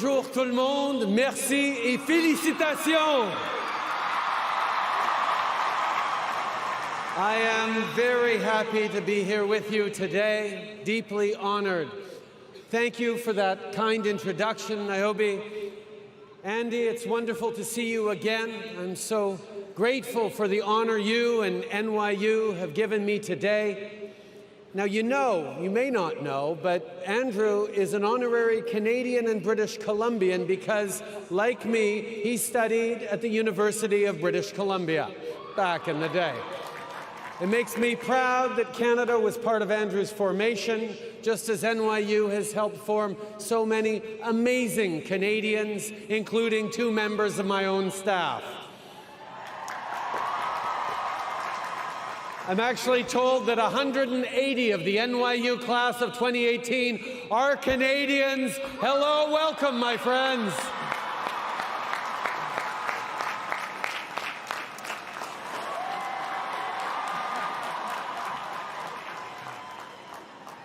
Bonjour tout le monde, merci et félicitations. I am very happy to be here with you today, deeply honored. Thank you for that kind introduction, Niobe. Andy, it's wonderful to see you again. I'm so grateful for the honor you and NYU have given me today. Now, you may not know, but Andrew is an honorary Canadian and British Columbian because, like me, he studied at the University of British Columbia back in the day. It makes me proud that Canada was part of Andrew's formation, just as NYU has helped form so many amazing Canadians, including 2 members of my own staff. I'm actually told that 180 of the NYU class of 2018 are Canadians. Hello, welcome, my friends.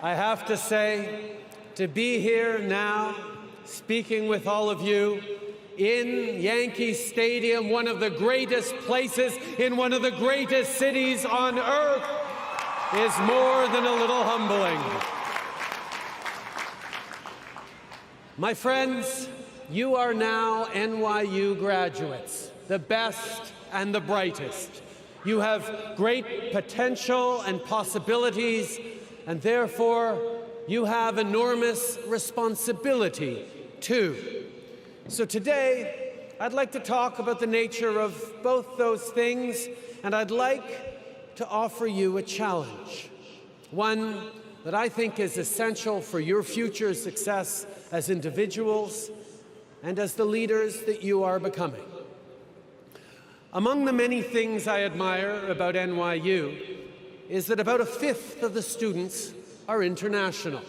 I have to say, to be here now, speaking with all of you, in Yankee Stadium, one of the greatest places in one of the greatest cities on earth, is more than a little humbling. My friends, you are now NYU graduates, the best and the brightest. You have great potential and possibilities, and therefore you have enormous responsibility too. So today, I'd like to talk about the nature of both those things, and I'd like to offer you a challenge, one that I think is essential for your future success as individuals and as the leaders that you are becoming. Among the many things I admire about NYU is that about 1/5 of the students are international.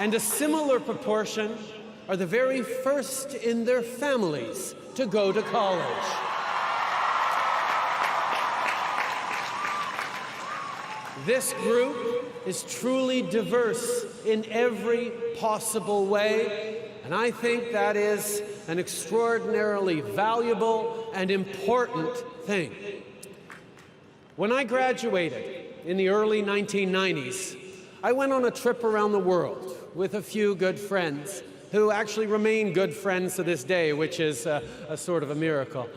And a similar proportion are the very first in their families to go to college. This group is truly diverse in every possible way, and I think that is an extraordinarily valuable and important thing. When I graduated in the early 1990s, I went on a trip around the world with a few good friends who actually remain good friends to this day, which is a sort of a miracle.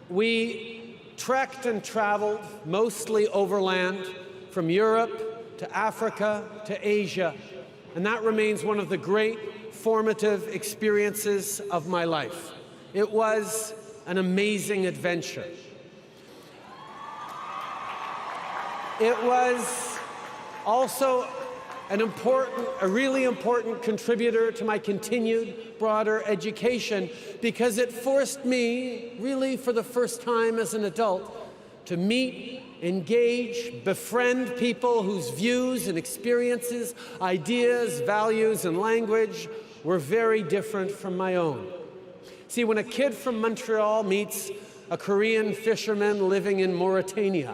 We trekked and traveled, mostly overland, from Europe to Africa to Asia, and that remains one of the great formative experiences of my life. It was an amazing adventure. It was also a really important contributor to my continued broader education because it forced me, really for the first time as an adult, to meet, engage, befriend people whose views and experiences, ideas, values, and language were very different from my own. See, when a kid from Montreal meets a Korean fisherman living in Mauritania,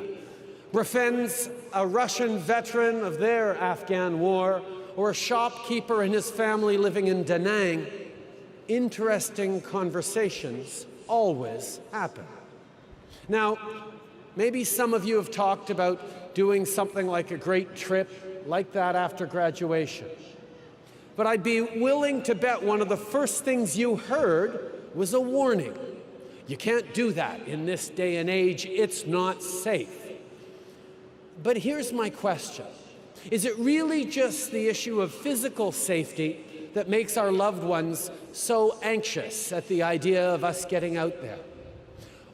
befriends a Russian veteran of their Afghan war, or a shopkeeper and his family living in Da Nang, interesting conversations always happen. Now, maybe some of you have talked about doing something like a great trip like that after graduation. But I'd be willing to bet one of the first things you heard was a warning. You can't do that in this day and age. It's not safe. But here's my question. Is it really just the issue of physical safety that makes our loved ones so anxious at the idea of us getting out there?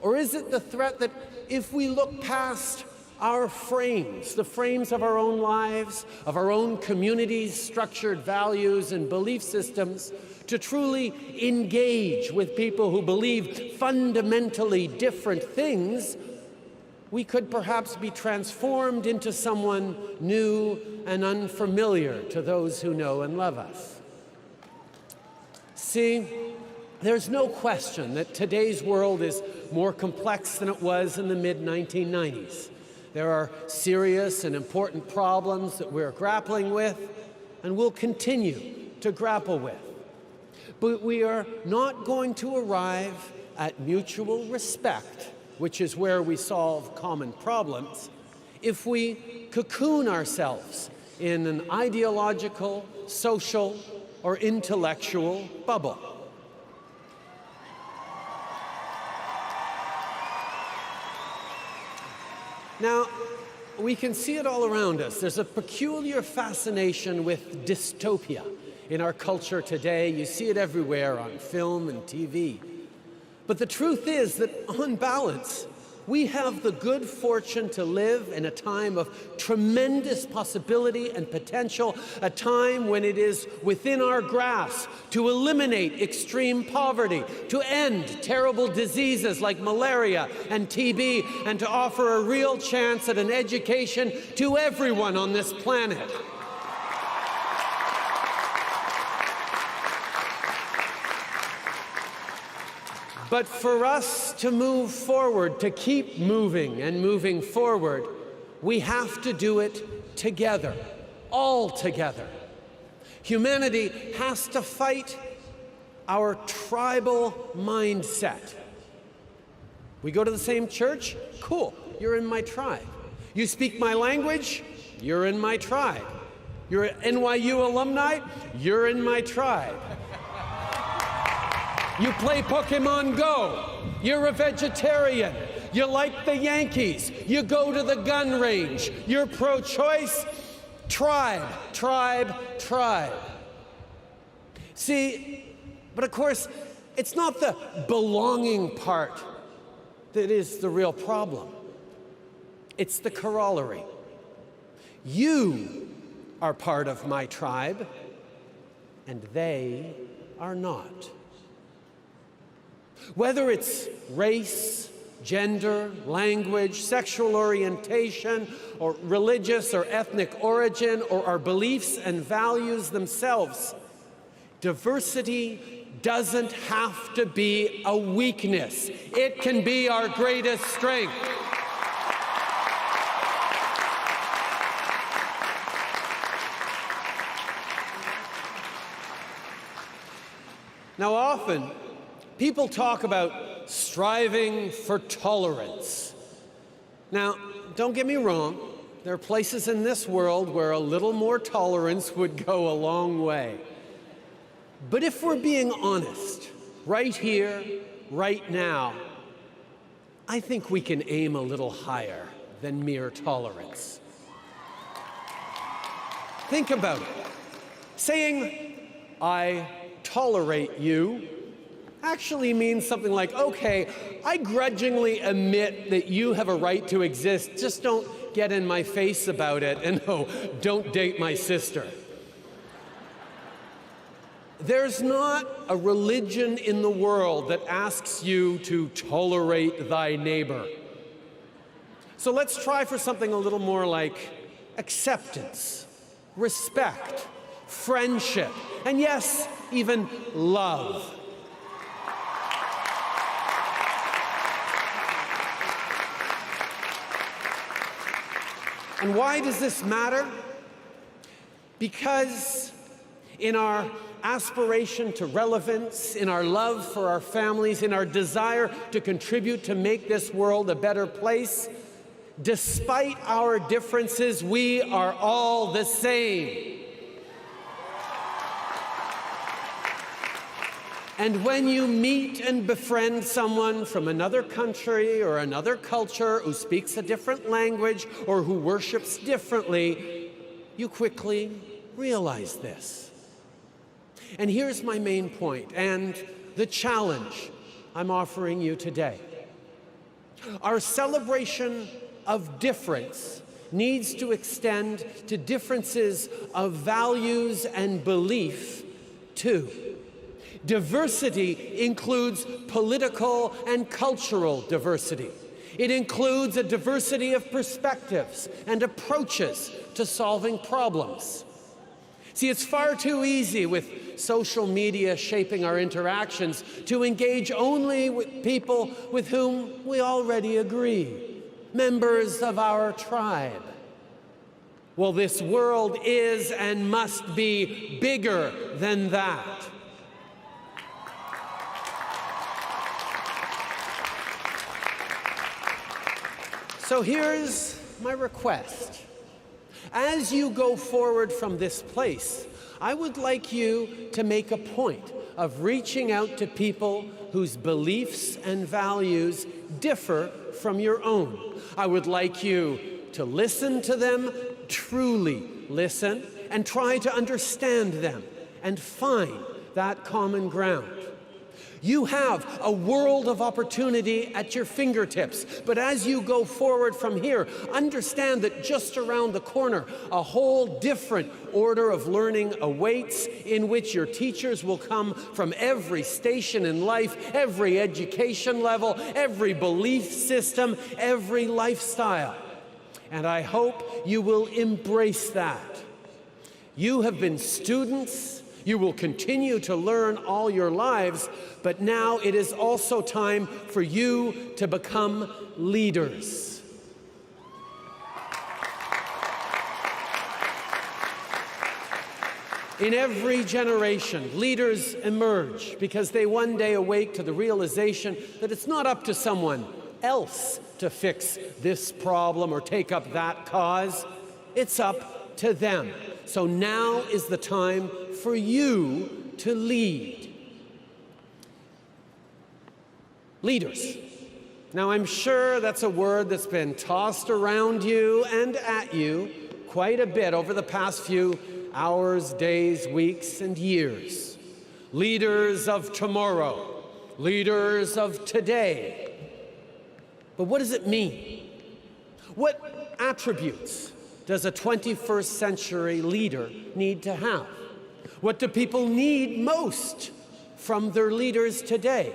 Or is it the threat that if we look past our frames, the frames of our own lives, of our own communities' structured values and belief systems, to truly engage with people who believe fundamentally different things, we could perhaps be transformed into someone new and unfamiliar to those who know and love us? See, there's no question that today's world is more complex than it was in the mid-1990s. There are serious and important problems that we're grappling with and will continue to grapple with. But we are not going to arrive at mutual respect, which is where we solve common problems, if we cocoon ourselves in an ideological, social, or intellectual bubble. Now, we can see it all around us. There's a peculiar fascination with dystopia in our culture today. You see it everywhere on film and TV. But the truth is that, on balance, we have the good fortune to live in a time of tremendous possibility and potential, a time when it is within our grasp to eliminate extreme poverty, to end terrible diseases like malaria and TB, and to offer a real chance at an education to everyone on this planet. But for us to move forward, to keep moving and moving forward, we have to do it together, all together. Humanity has to fight our tribal mindset. We go to the same church? Cool, you're in my tribe. You speak my language? You're in my tribe. You're an NYU alumni? You're in my tribe. You play Pokemon Go. You're a vegetarian. You like the Yankees. You go to the gun range. You're pro-choice. Tribe, tribe, tribe. See, but of course, it's not the belonging part that is the real problem. It's the corollary. You are part of my tribe, and they are not. Whether it's race, gender, language, sexual orientation, or religious or ethnic origin, or our beliefs and values themselves, diversity doesn't have to be a weakness. It can be our greatest strength. Now, often, people talk about striving for tolerance. Now, don't get me wrong, there are places in this world where a little more tolerance would go a long way. But if we're being honest, right here, right now, I think we can aim a little higher than mere tolerance. Think about it. Saying, I tolerate you, actually means something like, okay, I grudgingly admit that you have a right to exist, just don't get in my face about it, and no, don't date my sister. There's not a religion in the world that asks you to tolerate thy neighbor. So let's try for something a little more like acceptance, respect, friendship, and yes, even love. And why does this matter? Because in our aspiration to relevance, in our love for our families, in our desire to contribute to make this world a better place, despite our differences, we are all the same. And when you meet and befriend someone from another country or another culture who speaks a different language or who worships differently, you quickly realize this. And here's my main point and the challenge I'm offering you today. Our celebration of difference needs to extend to differences of values and belief too. Diversity includes political and cultural diversity. It includes a diversity of perspectives and approaches to solving problems. See, it's far too easy with social media shaping our interactions to engage only with people with whom we already agree. members of our tribe. Well, this world is and must be bigger than that. So here's my request. As you go forward from this place, I would like you to make a point of reaching out to people whose beliefs and values differ from your own. I would like you to listen to them, truly listen, and try to understand them and find that common ground. You have a world of opportunity at your fingertips, but as you go forward from here, understand that just around the corner, a whole different order of learning awaits, in which your teachers will come from every station in life, every education level, every belief system, every lifestyle. And I hope you will embrace that. You have been students. You will continue to learn all your lives, but now it is also time for you to become leaders. In every generation, leaders emerge because they one day awake to the realization that it's not up to someone else to fix this problem or take up that cause. It's up to them. So now is the time for you to lead. Leaders. Now, I'm sure that's a word that's been tossed around you and at you quite a bit over the past few hours, days, weeks, and years. Leaders of tomorrow. Leaders of today. But what does it mean? What attributes does a 21st century leader need to have? What do people need most from their leaders today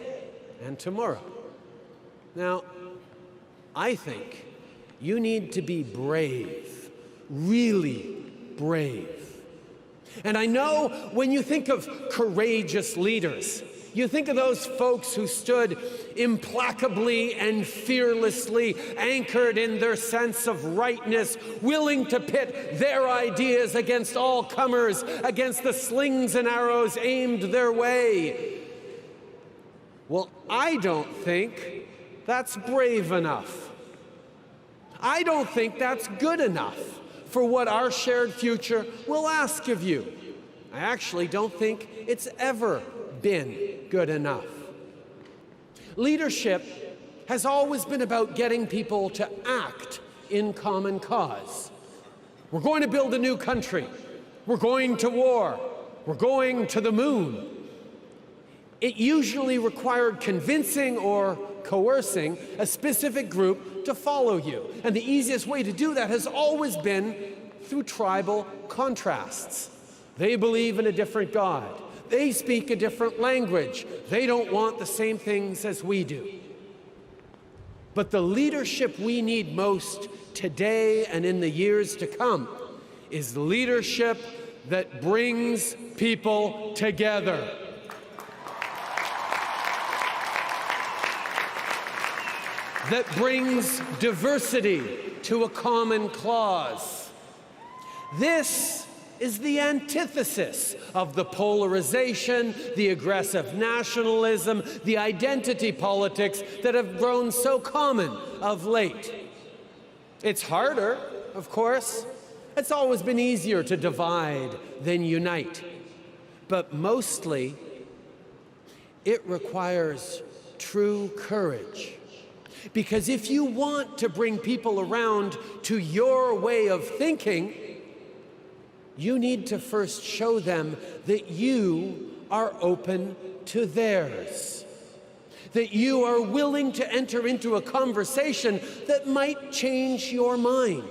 and tomorrow? Now, I think you need to be brave, really brave. And I know when you think of courageous leaders, you think of those folks who stood implacably and fearlessly anchored in their sense of rightness, willing to pit their ideas against all comers, against the slings and arrows aimed their way. Well, I don't think that's brave enough. I don't think that's good enough for what our shared future will ask of you. I actually don't think it's ever been good enough. Leadership has always been about getting people to act in common cause. We're going to build a new country. We're going to war. We're going to the moon. It usually required convincing or coercing a specific group to follow you. And the easiest way to do that has always been through tribal contrasts. They believe in a different God. They speak a different language. They don't want the same things as we do. But the leadership we need most today and in the years to come is leadership that brings people together. That brings diversity to a common cause. This is the antithesis of the polarization, the aggressive nationalism, the identity politics that have grown so common of late. It's harder, of course. It's always been easier to divide than unite. But mostly, it requires true courage. Because if you want to bring people around to your way of thinking, you need to first show them that you are open to theirs. That you are willing to enter into a conversation that might change your mind.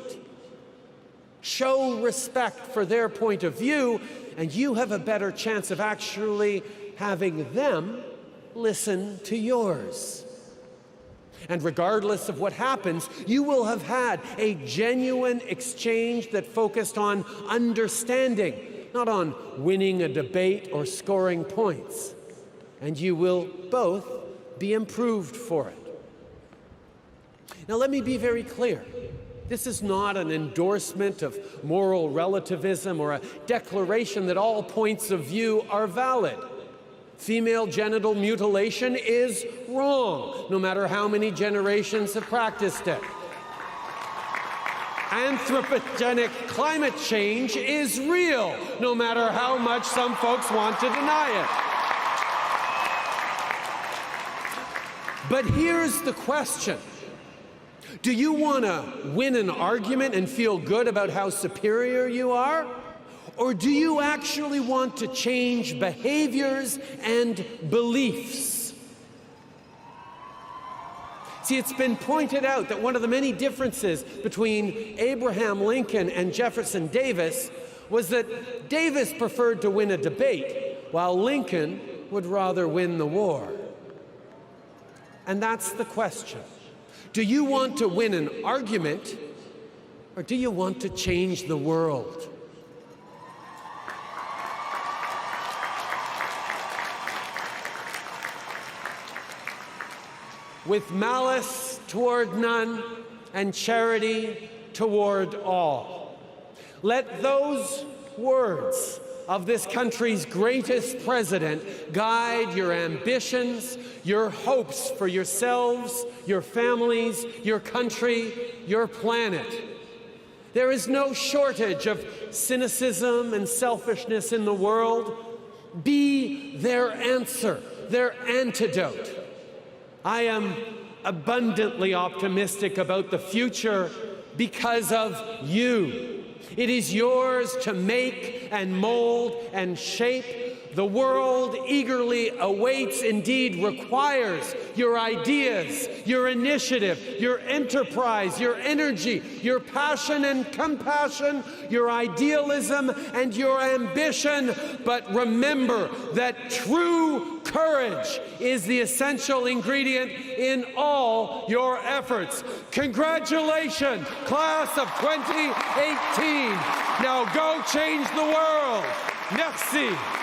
Show respect for their point of view, and you have a better chance of actually having them listen to yours. And regardless of what happens, you will have had a genuine exchange that focused on understanding, not on winning a debate or scoring points. And you will both be improved for it. Now, let me be very clear. This is not an endorsement of moral relativism or a declaration that all points of view are valid. Female genital mutilation is wrong, no matter how many generations have practiced it. Anthropogenic climate change is real, no matter how much some folks want to deny it. But here's the question. Do you want to win an argument and feel good about how superior you are? Or do you actually want to change behaviors and beliefs? See, it's been pointed out that one of the many differences between Abraham Lincoln and Jefferson Davis was that Davis preferred to win a debate, while Lincoln would rather win the war. And that's the question. Do you want to win an argument, or do you want to change the world? With malice toward none and charity toward all. Let those words of this country's greatest president guide your ambitions, your hopes for yourselves, your families, your country, your planet. There is no shortage of cynicism and selfishness in the world. Be their answer, their antidote. I am abundantly optimistic about the future because of you. It is yours to make and mold and shape. The world eagerly awaits, indeed requires, your ideas, your initiative, your enterprise, your energy, your passion and compassion, your idealism and your ambition. But remember that true courage is the essential ingredient in all your efforts. Congratulations, class of 2018. Now go change the world. Merci.